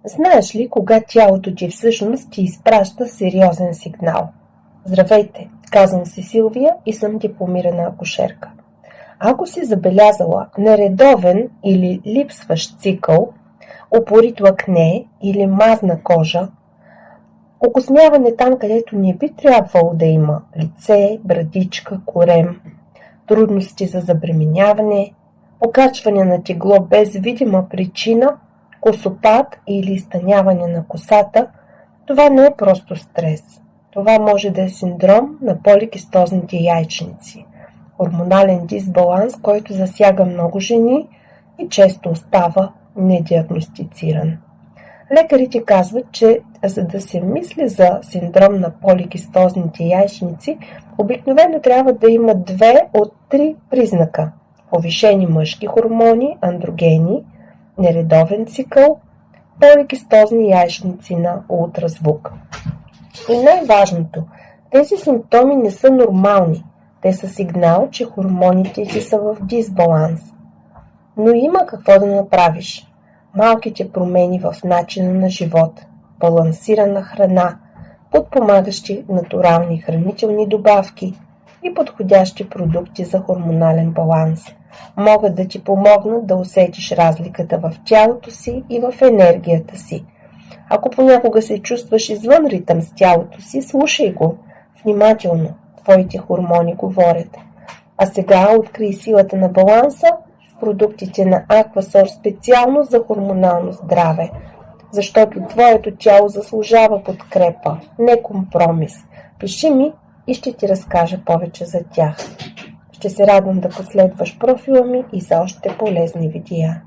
Знаеш ли кога тялото ти всъщност ти изпраща сериозен сигнал? Здравейте, казвам се Силвия и съм дипломирана акушерка. Ако си забелязала нередовен или липсващ цикъл, упорито акне или мазна кожа, окосмяване там, където не би трябвало да има лице, брадичка, корем, трудности за забременяване, покачване на тегло без видима причина, косопад или изтъняване на косата, това не е просто стрес. Това може да е синдром на поликистозните яйчници, хормонален дисбаланс, който засяга много жени и често остава недиагностициран. Лекарите казват, че за да се мисли за синдром на поликистозните яйчници, обикновено трябва да има 2 от 3 признака – повишени мъжки хормони, андрогени, нередовен цикъл, поликистозни яйчници на ултразвук. И най-важното, тези симптоми не са нормални. Те са сигнал, че хормоните ти са в дисбаланс. Но има какво да направиш. Малките промени в начина на живот, балансирана храна, подпомагащи натурални хранителни добавки и подходящи продукти за хормонален баланс могат да ти помогнат да усетиш разликата в тялото си и в енергията си. Ако понякога се чувстваш извън ритъм с тялото си, слушай го внимателно. Твоите хормони говорят. А сега открий силата на баланса в продуктите на Aquasource специално за хормонално здраве. Защото твоето тяло заслужава подкрепа, не компромис. Пиши ми и ще ти разкажа повече за тях. Ще се радвам да последваш профила ми и за още полезни видеа.